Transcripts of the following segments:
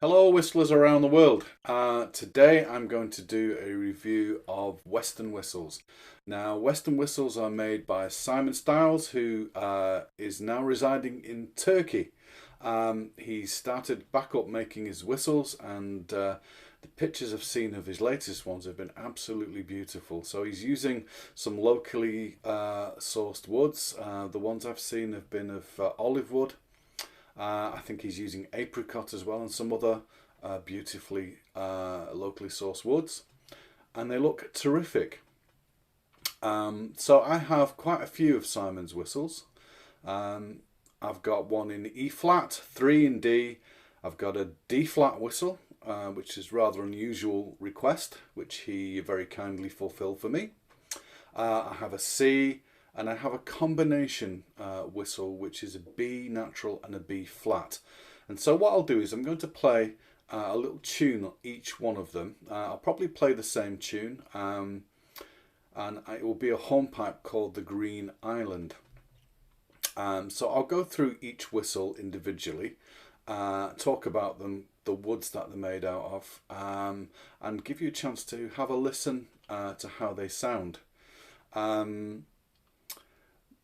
Hello whistlers around the world. Today I'm going to do a review of Weston whistles. Now Weston whistles are made by Simon Styles, who is now residing in Turkey. He started back up making his whistles, and the pictures I've seen of his latest ones have been absolutely beautiful. So he's using some locally sourced woods. The ones I've seen have been of olive wood. I think he's using apricot as well and some other beautifully locally sourced woods, and they look terrific. So I have quite a few of Simon's whistles. I've got one in E flat, 3 in D. I've got a D flat whistle, which is rather unusual request, which he very kindly fulfilled for me. I have a C, and I have a combination whistle, which is a B natural and a B flat. And so what I'll do is I'm going to play a little tune on each one of them. I'll probably play the same tune, and it will be a hornpipe called the Green Island. So I'll go through each whistle individually, talk about them, the woods that they're made out of, and give you a chance to have a listen to how they sound.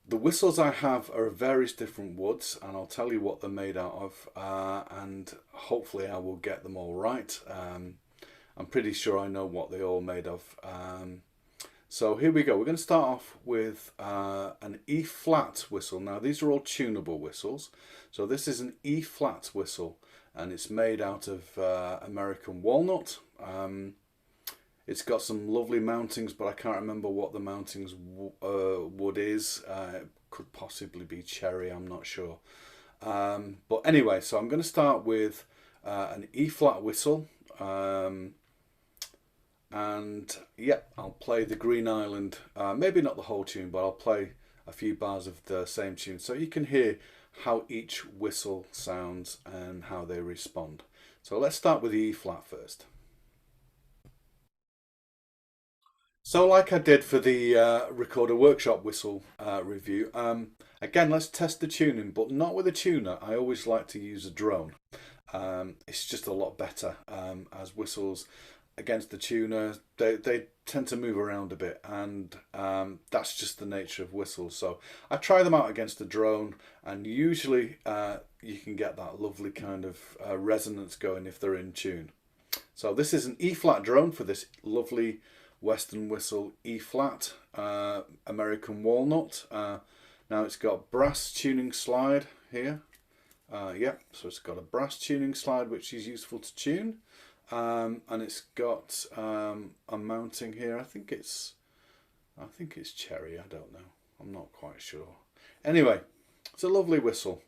The whistles I have are of various different woods, and I'll tell you what they're made out of, and hopefully I will get them all right. I'm pretty sure I know what they're all made of. So here we go. We're going to start off with an E flat whistle. Now these are all tunable whistles. So this is an E flat whistle, and it's made out of American walnut. It's got some lovely mountings, but I can't remember what the mountings wood is. It could possibly be cherry, I'm not sure. But anyway, so I'm going to start with an E flat whistle. And yeah, I'll play the Green Island. Maybe not the whole tune, but I'll play a few bars of the same tune so you can hear how each whistle sounds and how they respond. So let's start with the E flat first. So like I did for the Recorder Workshop whistle review, again let's test the tuning, but not with a tuner. I always like to use a drone. It's just a lot better, as whistles against the tuner, they tend to move around a bit, and that's just the nature of whistles. So I try them out against a drone, and usually you can get that lovely kind of resonance going if they're in tune. So this is an E flat drone for this lovely Weston whistle E flat, American walnut. Now it's got brass tuning slide here. Yep, so it's got a brass tuning slide which is useful to tune, and it's got a mounting here. I think it's cherry. I don't know. I'm not quite sure. Anyway, it's a lovely whistle.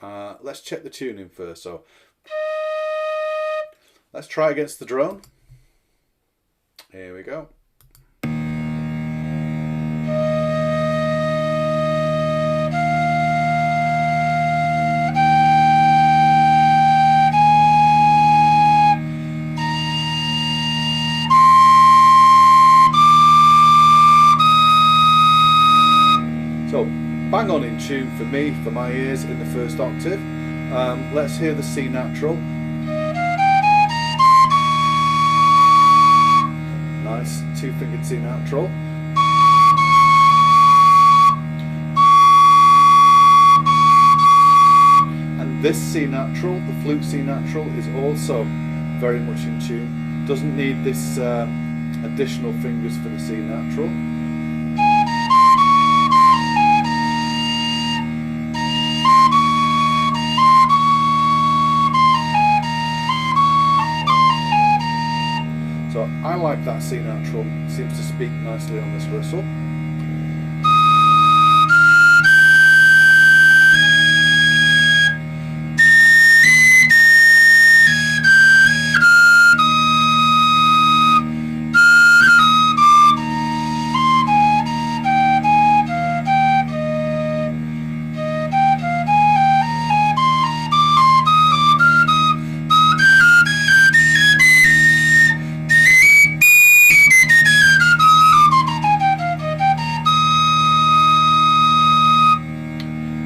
Let's check the tuning first. So let's try against the drone. Here we go. So bang on in tune for me, for my ears, in the first octave. Let's hear the C natural. Nice two-fingered C natural. And this C natural, the flute C natural, is also very much in tune. Doesn't need this additional fingers for the C natural. So I like that C natural, seems to speak nicely on this whistle.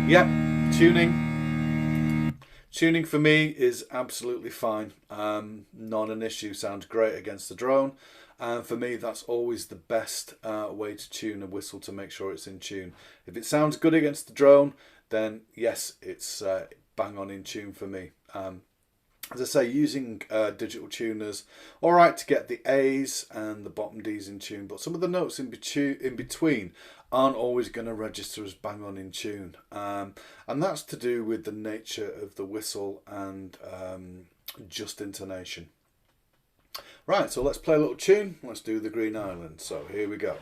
Yep, tuning for me is absolutely fine. Not an issue. Sounds great against the drone. And for me, that's always the best way to tune a whistle, to make sure it's in tune. If it sounds good against the drone, then yes, it's bang on in tune for me. As I say, using digital tuners, all right to get the A's and the bottom D's in tune, but some of the notes in between aren't always going to register as bang on in tune. And that's to do with the nature of the whistle and just intonation. Right, so let's play a little tune. Let's do the Green Island. So here we go.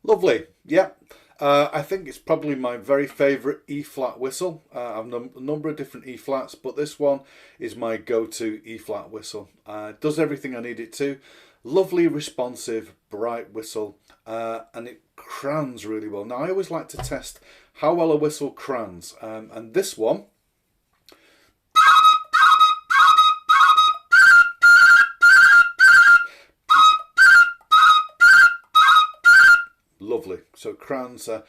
Lovely, yeah. I think it's probably my very favourite E-flat whistle. I've a number of different E-flats, but this one is my go-to E-flat whistle. It does everything I need it to. Lovely, responsive, bright whistle, and it crans really well. Now, I always like to test how well a whistle crans, and this one, lovely. So crans. So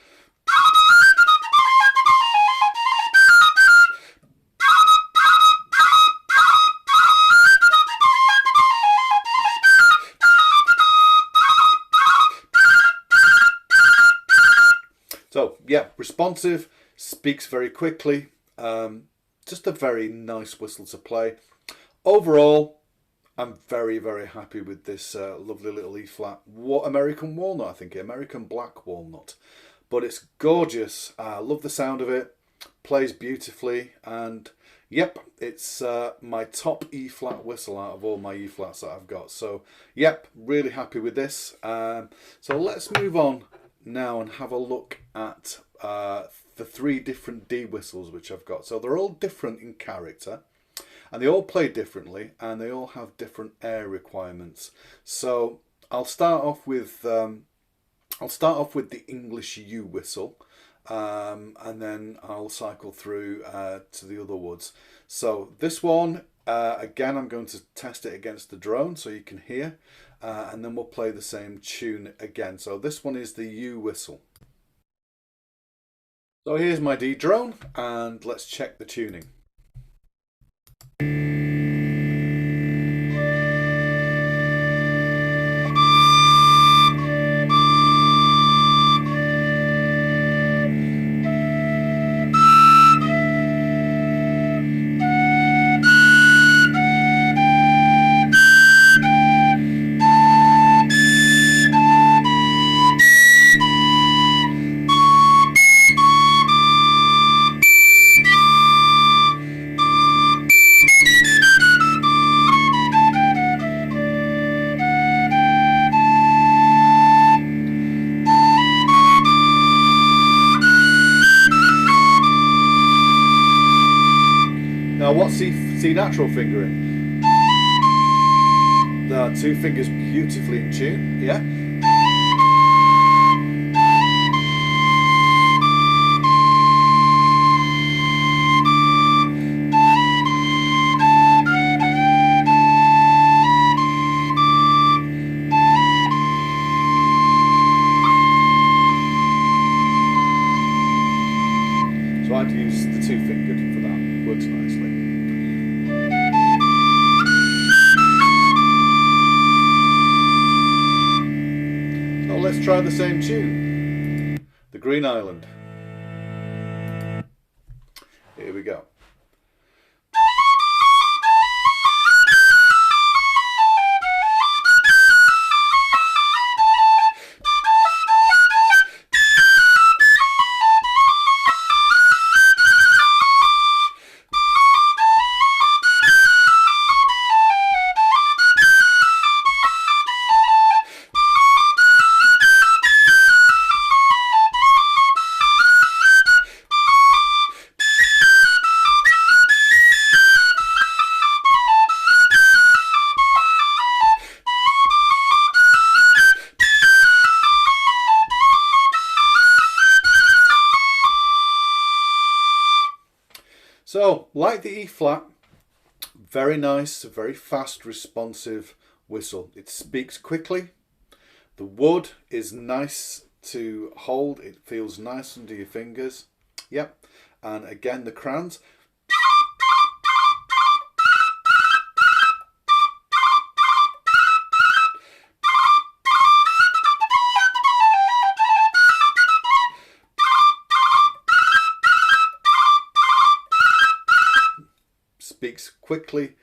yeah, responsive, speaks very quickly. Just a very nice whistle to play. Overall, I'm very, very happy with this lovely little E-flat. American walnut, I think, American black walnut. But it's gorgeous. I love the sound of it. Plays beautifully. And yep, it's my top E-flat whistle out of all my E-flats that I've got. So yep, really happy with this. So let's move on now and have a look at the 3 different D whistles which I've got. So they're all different in character. And they all play differently, and they all have different air requirements. So I'll start off with the English U whistle, and then I'll cycle through to the other woods. So this one, again, I'm going to test it against the drone so you can hear, and then we'll play the same tune again. So this one is the U whistle. So here's my D drone, and let's check the tuning. Now what's C natural fingering? There are 2 fingers beautifully in tune, yeah? So I'd use the 2 fingered for that, works nicely. So let's try the same tune, the Green Island. Here we go. So, like the E flat, very nice, very fast, responsive whistle. It speaks quickly. The wood is nice to hold. It feels nice under your fingers. Yep. And again, the crowns. Speaks quickly,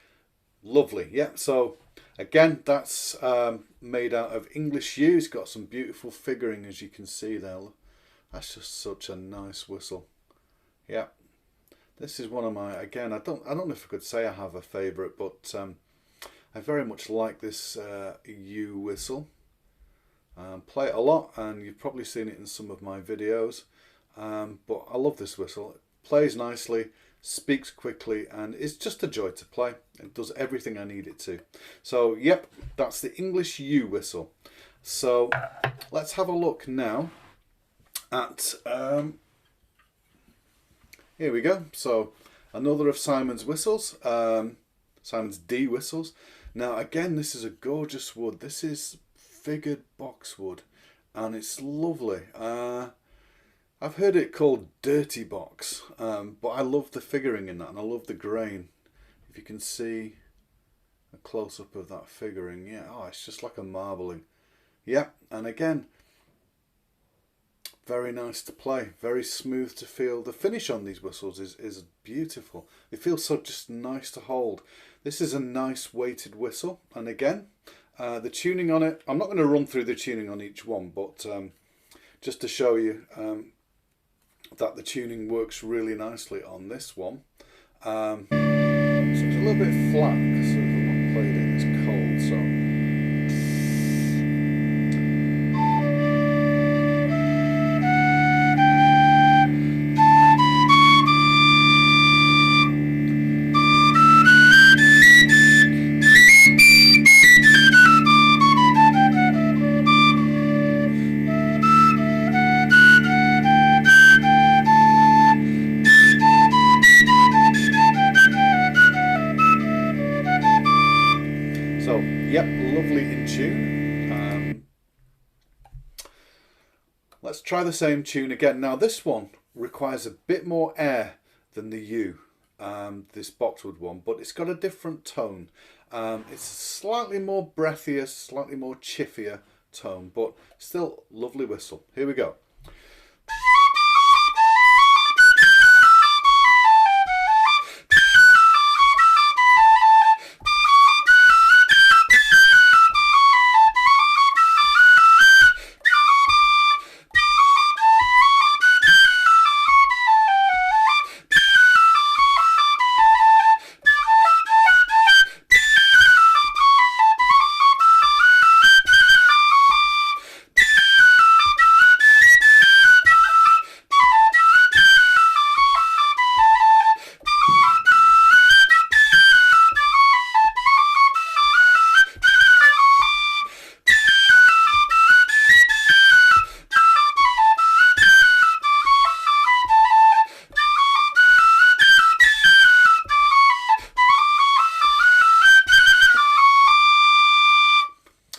lovely. Yeah, so again, that's made out of English yew. It's got some beautiful figuring, as you can see there. That's just such a nice whistle. Yeah, this is one of my, again, I don't know if I could say I have a favorite, but I very much like this yew whistle. Play it a lot, and you've probably seen it in some of my videos, but I love this whistle. It plays nicely, speaks quickly, and it's just a joy to play. It does everything I need it to. So yep, that's the English yew whistle. So let's have a look now at here we go. So another of Simon's whistles, Simon's D whistles. Now again, this is a gorgeous wood. This is figured boxwood, and it's lovely. I've heard it called dirty box, but I love the figuring in that, and I love the grain. If you can see a close-up of that figuring, yeah, oh, it's just like a marbling. Yeah, and again, very nice to play, very smooth to feel. The finish on these whistles is beautiful. It feels so just nice to hold. This is a nice weighted whistle, and again, the tuning on it, I'm not going to run through the tuning on each one, but just to show you that the tuning works really nicely on this one. So it's a little bit flat because the one played in is cold, so. So, yep, lovely in tune. Let's try the same tune again. Now this one requires a bit more air than the yew, this boxwood one, but it's got a different tone. It's slightly more breathier, slightly more chiffier tone, but still lovely whistle. Here we go.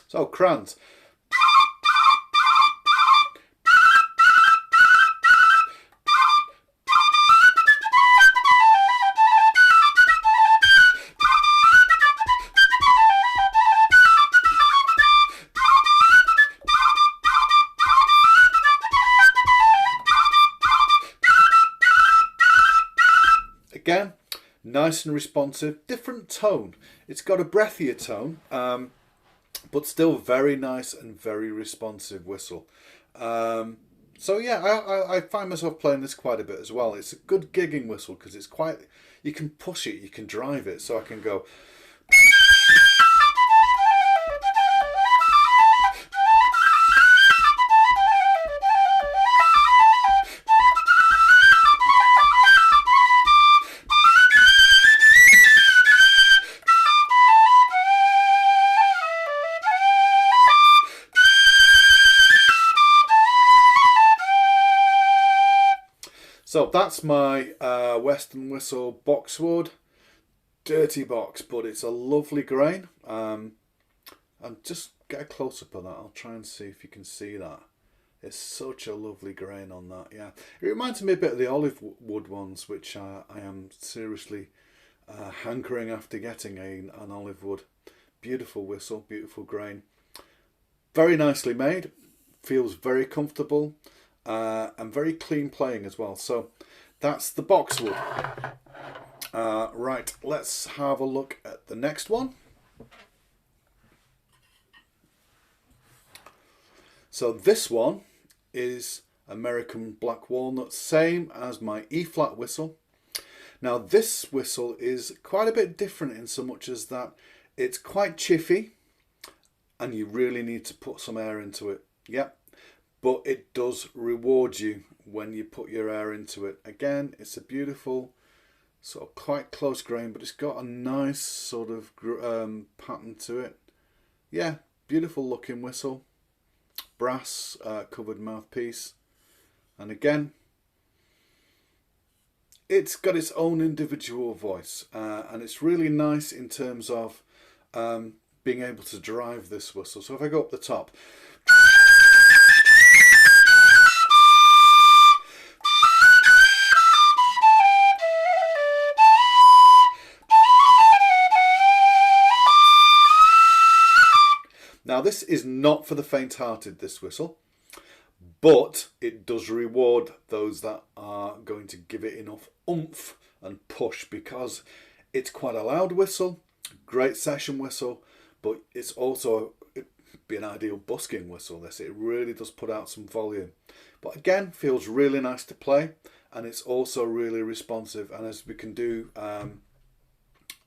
So crayons. nice and responsive, different tone. It's got a breathier tone, but still very nice and very responsive whistle. So yeah, I find myself playing this quite a bit as well. It's a good gigging whistle because it's quite, you can push it, you can drive it. So I can go. So that's my Weston Whistle boxwood. Dirty box, but it's a lovely grain. And just get a close-up of that. I'll try and see if you can see that. It's such a lovely grain on that, yeah. It reminds me a bit of the olive wood ones, which I am seriously hankering after getting an olive wood. Beautiful whistle, beautiful grain. Very nicely made. Feels very comfortable. And very clean playing as well. So that's the boxwood. Right, let's have a look at the next one. So this one is American black walnut, same as my E-flat whistle. Now this whistle is quite a bit different in so much as that it's quite chiffy and you really need to put some air into it. Yep. But it does reward you when you put your air into it. Again, it's a beautiful, sort of quite close grain, but it's got a nice sort of pattern to it. Yeah, beautiful looking whistle. Brass covered mouthpiece. And again, it's got its own individual voice. And it's really nice in terms of being able to drive this whistle. So if I go up the top. Now this is not for the faint-hearted, this whistle, but it does reward those that are going to give it enough oomph and push, because it's quite a loud whistle, great session whistle, but it's also, it'd be an ideal busking whistle this. It really does put out some volume. But again, feels really nice to play, and it's also really responsive. And as we can do a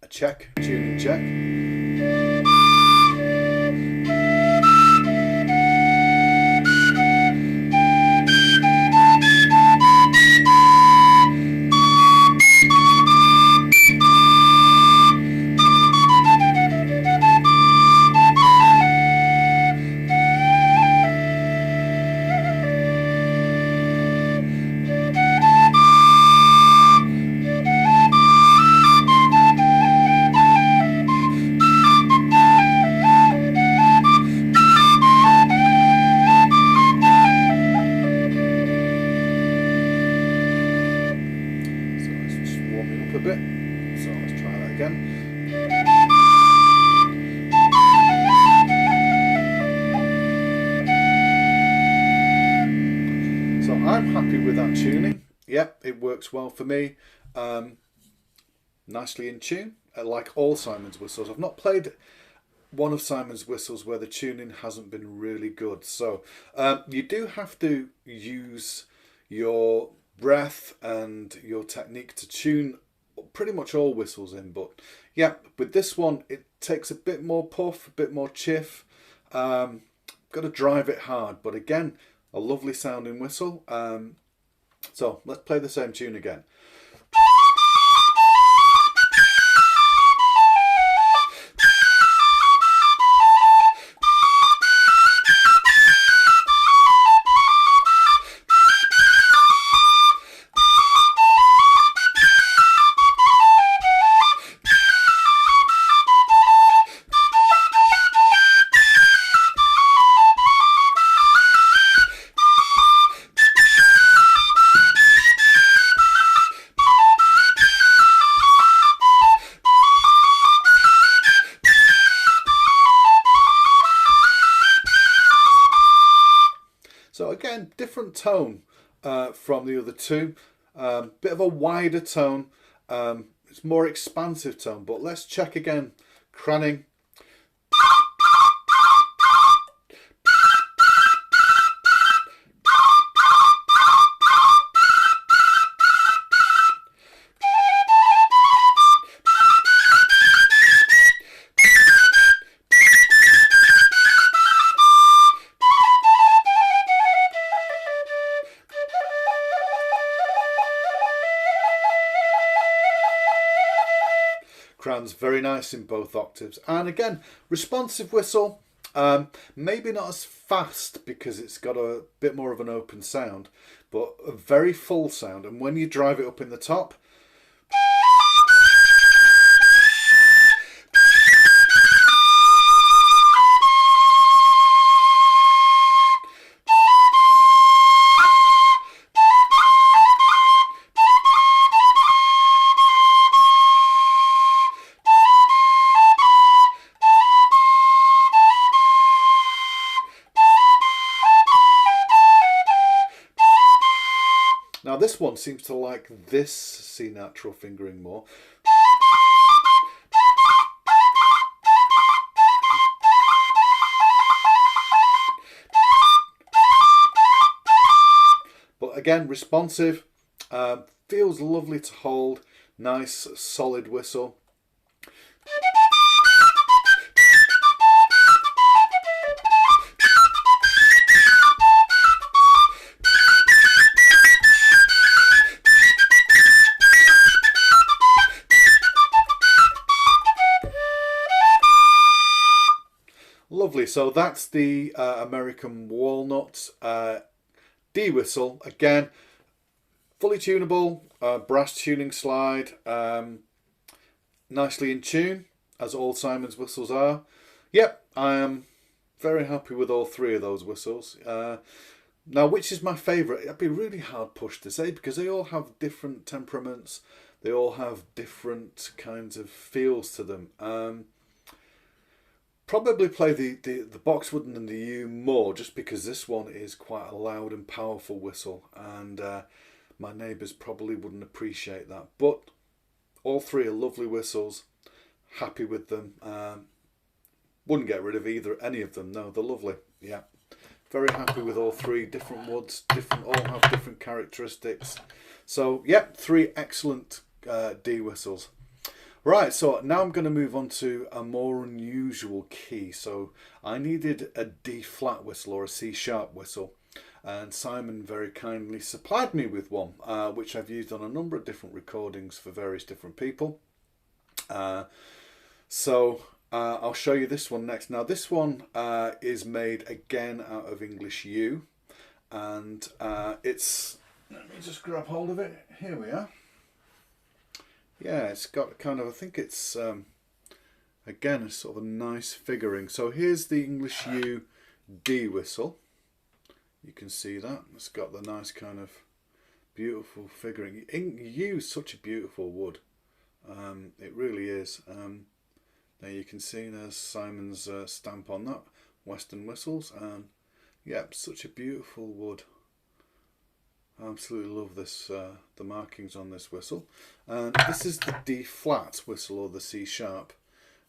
tuning check. A bit, so let's try that again. So I'm happy with that tuning. Yep, it works well for me. Nicely in tune, like all Simon's whistles. I've not played one of Simon's whistles where the tuning hasn't been really good. So you do have to use your breath and your technique to tune pretty much all whistles in, but yeah, with this one it takes a bit more puff, a bit more chiff. Got to drive it hard, but again, a lovely sounding whistle. So let's play the same tune again. So again, different tone from the other two. Bit of a wider tone. it's more expansive tone. But let's check again. Craning. Crans very nice in both octaves, and again responsive whistle. Maybe not as fast because it's got a bit more of an open sound, but a very full sound, and when you drive it up in the top, now this one seems to like this C natural fingering more. But again, responsive, feels lovely to hold, nice solid whistle. Lovely, so that's the American Walnut D whistle. Again, fully tunable, brass tuning slide, nicely in tune, as all Simon's whistles are. Yep, I am very happy with all three of those whistles. Now, which is my favourite? It'd be really hard push to say because they all have different temperaments. They all have different kinds of feels to them. Probably play the boxwood and the yew more, just because this one is quite a loud and powerful whistle, and my neighbours probably wouldn't appreciate that. But all three are lovely whistles. Happy with them. Wouldn't get rid of any of them. No, they're lovely. Yeah, very happy with all three. Different woods, all have different characteristics. So yeah, three excellent D whistles. Right, so now I'm going to move on to a more unusual key. So I needed a D flat whistle or a C sharp whistle, and Simon very kindly supplied me with one, which I've used on a number of different recordings for various different people. So I'll show you this one next. Now this one is made again out of English yew, and it's, let me just grab hold of it, here we are. Yeah, it's got kind of, I think it's, again, a sort of a nice figuring. So here's the English yew D whistle. You can see that. It's got the nice kind of beautiful figuring. Yew is such a beautiful wood. It really is. There you can see there's Simon's stamp on that. Weston whistles. And yeah, such a beautiful wood. I absolutely love this, the markings on this whistle. And this is the D flat whistle or the C sharp.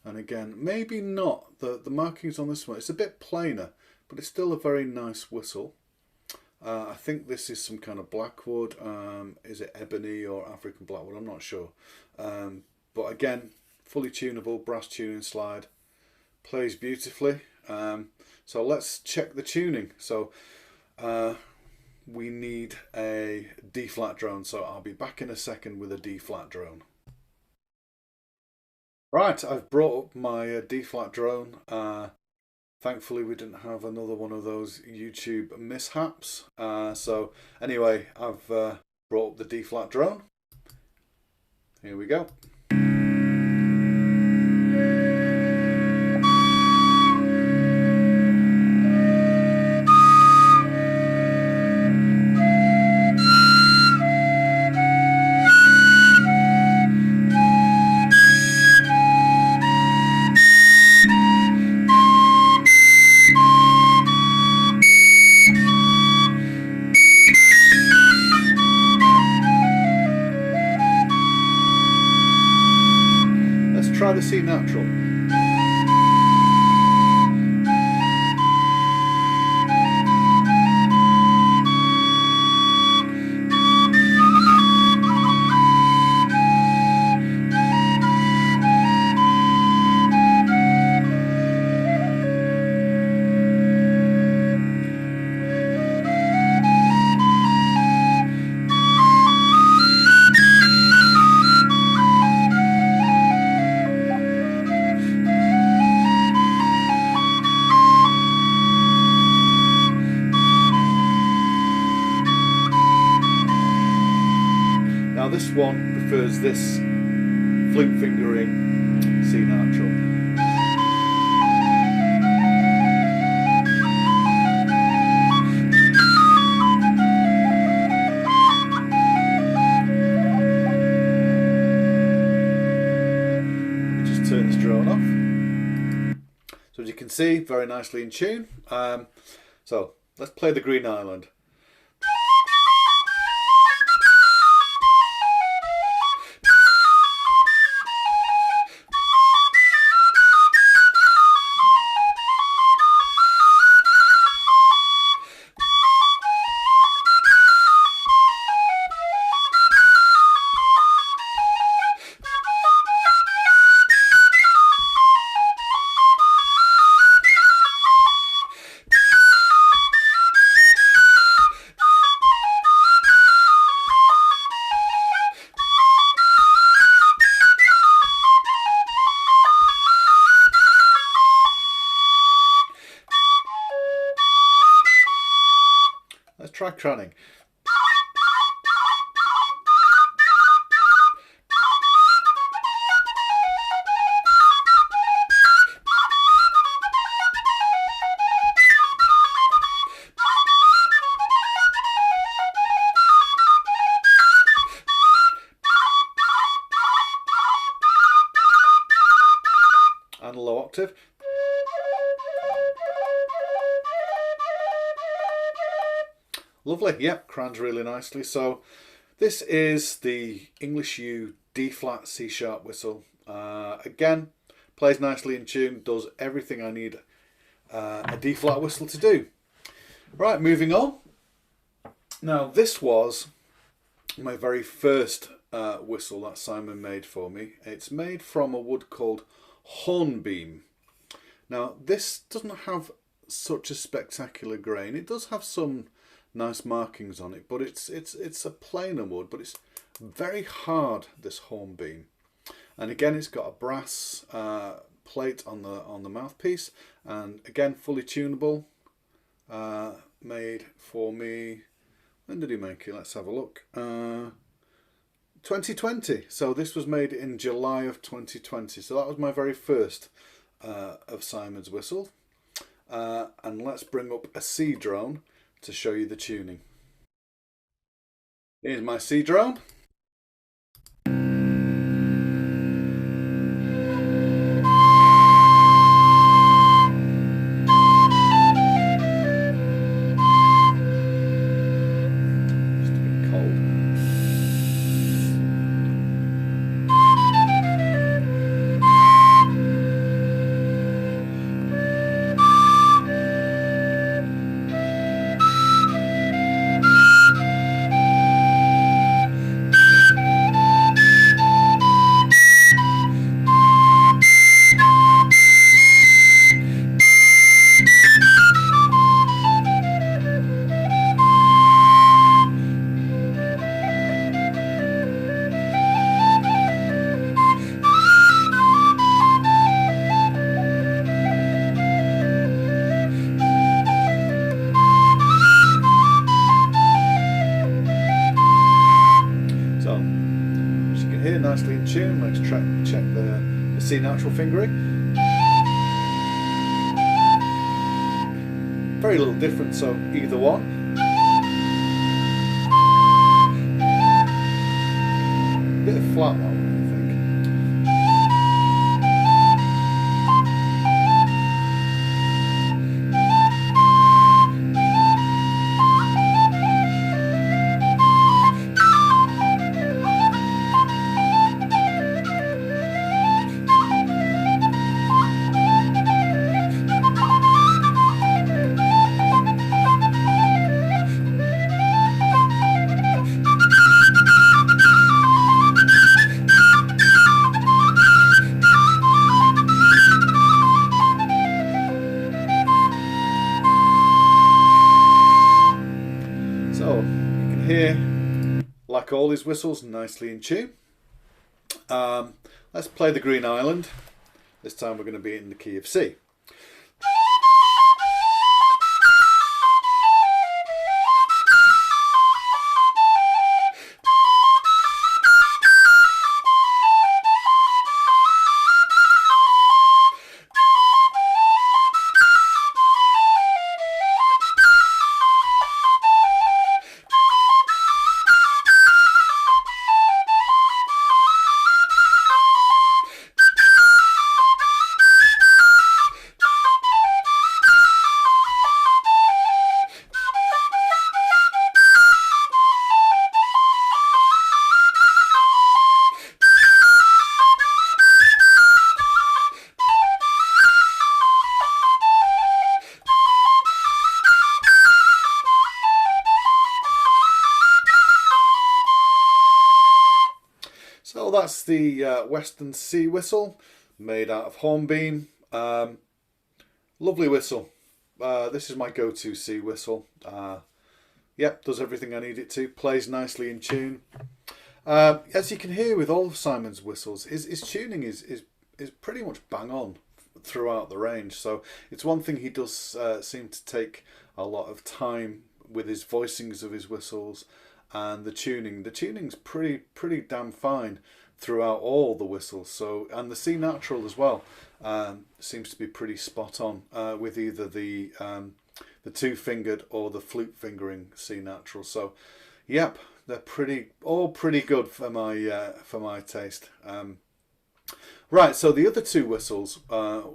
And again, maybe not, the markings on this one, it's a bit plainer, but it's still a very nice whistle. I think this is some kind of blackwood. Is it ebony or African blackwood? I'm not sure. But again, fully tunable, brass tuning slide. Plays beautifully. So let's check the tuning. So we need a D flat drone, so I'll be back in a second with a D flat drone. Right, I've brought up my D flat drone. Thankfully we didn't have another one of those YouTube mishaps. So anyway, I've brought up the D flat drone. Here we go. one prefers this flute fingering C natural. Let me just turn this drone off. So as you can see, very nicely in tune. So let's play the Green Island. Let's try craning. And a low octave. Lovely, yeah, crans really nicely. So this is the English U D flat C sharp whistle. Again, plays nicely in tune, does everything I need a D flat whistle to do. Right, moving on. Now this was my very first whistle that Simon made for me. It's made from a wood called hornbeam. Now this doesn't have such a spectacular grain. It does have some nice markings on it, but it's a plainer wood, but it's very hard, this hornbeam. And again, it's got a brass plate on the mouthpiece, and again fully tunable. Made for me. When did he make it? Let's have a look. 2020. So this was made in July of 2020. So that was my very first of Simon's whistle. And let's bring up a C drone to show you the tuning. Here's my C drone. Nicely in tune. Let's check the C natural fingering. Very little difference, so either one. Bit of flat one, I think. Here, like all these whistles, nicely in tune. Let's play the Green Island. This time we're going to be in the key of C. that's the Weston sea whistle made out of hornbeam. Lovely whistle. This is my go-to sea whistle. Yep, does everything I need it to. Plays nicely in tune. As you can hear with all of Simon's whistles, his tuning is pretty much bang on throughout the range. So it's one thing he does seem to take a lot of time with his voicings of his whistles and the tuning. The tuning's pretty damn fine throughout all the whistles. So, and the C natural as well seems to be pretty spot on with either the two-fingered or the flute fingering C natural. So, yep, they're all pretty good for my taste. Right, so the other two whistles,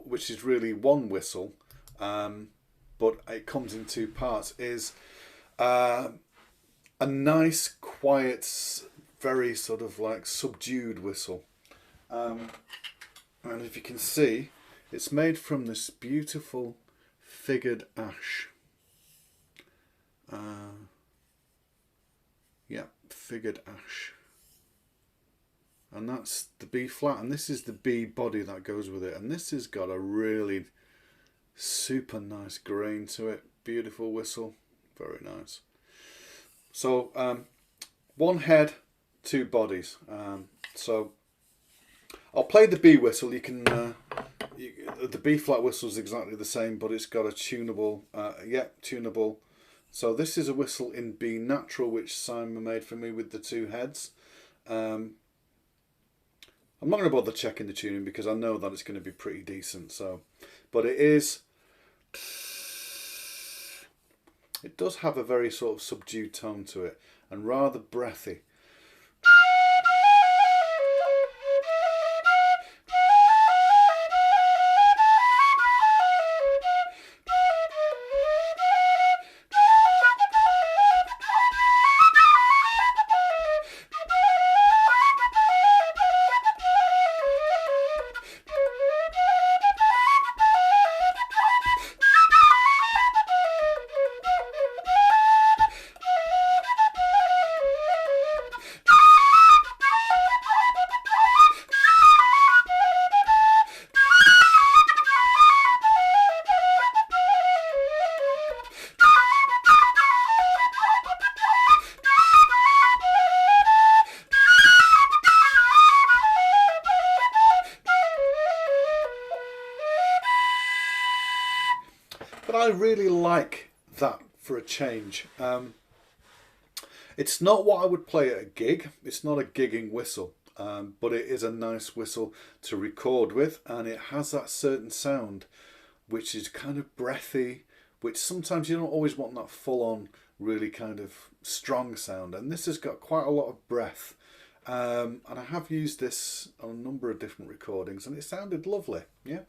which is really one whistle, but it comes in two parts, is a nice, quiet, very sort of like subdued whistle. And if you can see, it's made from this beautiful figured ash. Yeah, figured ash. And that's the B flat, and this is the B body that goes with it. And this has got a really super nice grain to it. Beautiful whistle, very nice. So one head, two bodies. So I'll play the B whistle. You can the B flat whistle is exactly the same, but it's got a tunable. Tunable. So this is a whistle in B natural, which Simon made for me with the two heads. I'm not going to bother checking the tuning because I know that it's going to be pretty decent. So, but it does have a very sort of subdued tone to it and rather breathy. But I really like that for a change. It's not what I would play at a gig. It's not a gigging whistle, but it is a nice whistle to record with, and it has that certain sound which is kind of breathy, which sometimes you don't always want that full-on, really kind of strong sound. And this has got quite a lot of breath. And I have used this on a number of different recordings, and it sounded lovely. Yeah.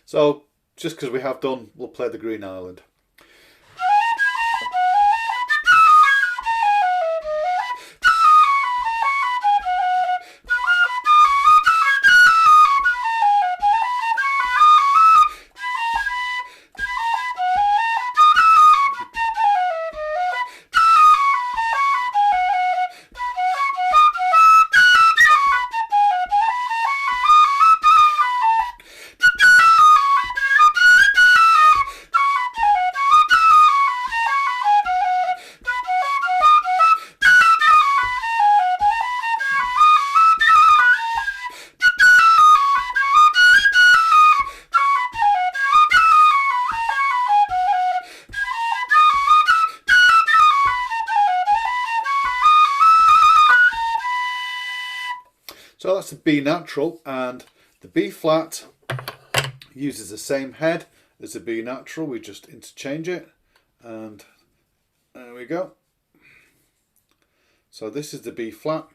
So, just because we have done, we'll play the Green Island. So that's the B natural, and the B flat Uses the same head as the B natural, we just interchange it, and there we go. So this is the B flat.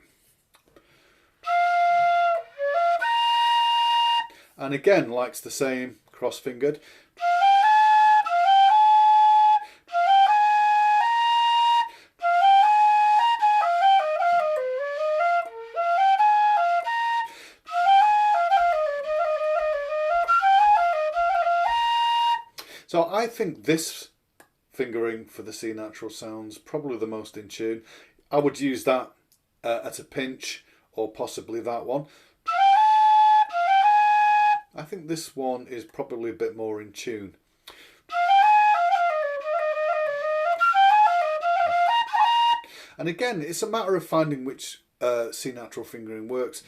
And again, likes the same, cross-fingered. So I think this fingering for the C natural sounds probably the most in tune. I would use that at a pinch, or possibly that one. I think this one is probably a bit more in tune. And again, it's a matter of finding which C natural fingering works.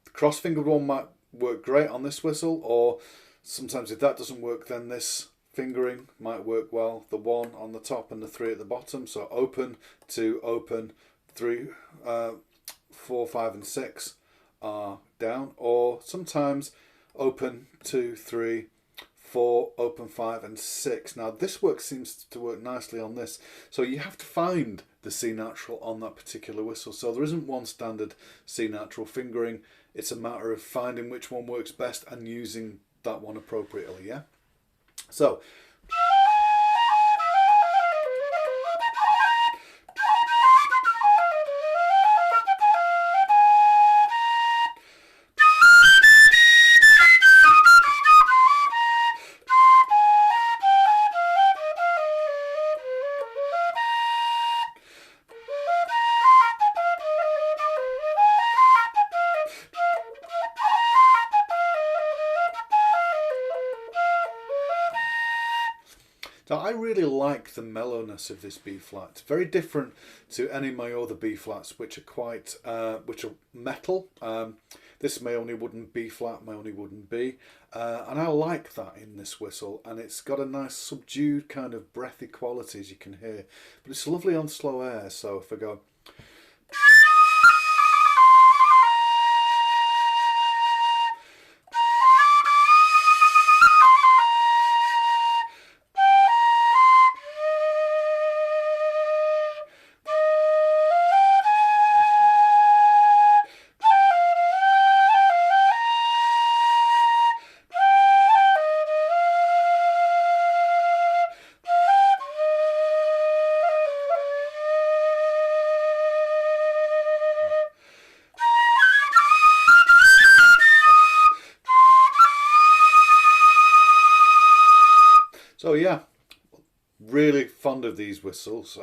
The cross-fingered one might work great on this whistle, or sometimes if that doesn't work, then this fingering might work well. The 1 on the top and the 3 at the bottom. So open, 2, open, 3, 4, 5 and 6 are down. Or sometimes open, 2, 3, 4, open, 5 and 6. Now this seems to work nicely on this. So you have to find the C natural on that particular whistle. So there isn't one standard C natural fingering. It's a matter of finding which one works best and using that one appropriately, yeah? So So I really like the mellowness of this B flat. It's very different to any of my other B flats, which are quite, which are metal. This is my only wooden B flat, my only wooden B, and I like that in this whistle. And it's got a nice subdued kind of breathy quality, as you can hear, but it's lovely on slow air. So if I go. So yeah, really fond of these whistles.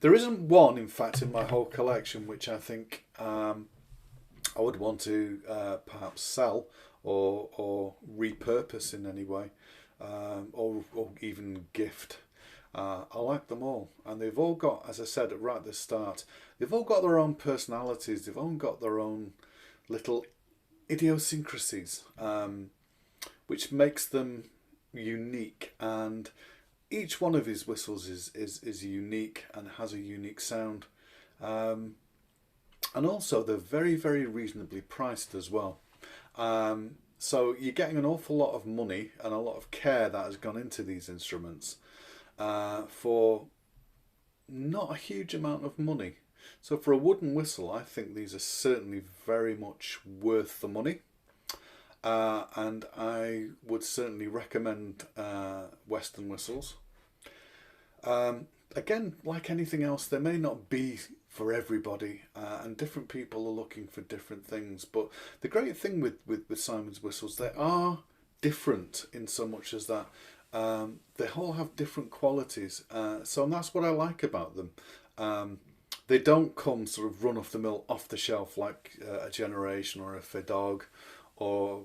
There isn't one, in fact, in my whole collection which I think I would want to perhaps sell or repurpose in any way, or even gift. I like them all, and they've all got, as I said right at the start, they've all got their own personalities. They've all got their own little idiosyncrasies, which makes them unique, and each one of his whistles is unique and has a unique sound, and also they're very, very reasonably priced as well. So you're getting an awful lot of money and a lot of care that has gone into these instruments for not a huge amount of money. So for a wooden whistle, I think these are certainly very much worth the money. And I would certainly recommend Weston whistles. Again, like anything else, they may not be for everybody, and different people are looking for different things. But the great thing with Simon's whistles, they are different in so much as that they all have different qualities. So that's what I like about them. They don't come sort of run off the mill, off the shelf like a Generation or a Fedog, or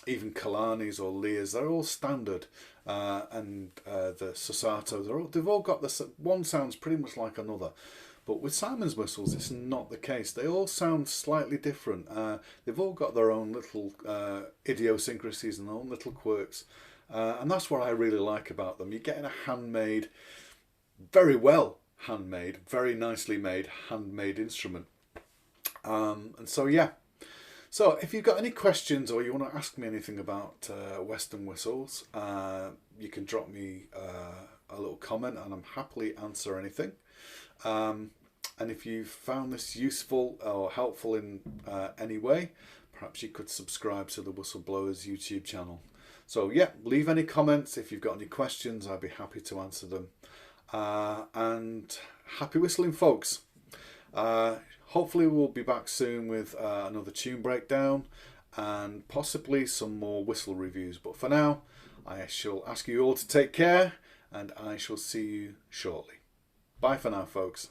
even Kalanis or Lears. They're all standard, and the Susatos, they've all got this. One sounds pretty much like another, but with Simon's whistles, it's not the case. They all sound slightly different. They've all got their own little idiosyncrasies and their own little quirks, and that's what I really like about them. You're getting a handmade, very well handmade, very nicely made handmade instrument, and so yeah. So if you've got any questions or you want to ask me anything about Western whistles, you can drop me a little comment and I'm happily answer anything. And if you found this useful or helpful in any way, perhaps you could subscribe to the Whistleblowers YouTube channel. So yeah, leave any comments. If you've got any questions, I'd be happy to answer them. And happy whistling, folks. Hopefully we'll be back soon with another tune breakdown and possibly some more whistle reviews. But for now, I shall ask you all to take care and I shall see you shortly. Bye for now, folks.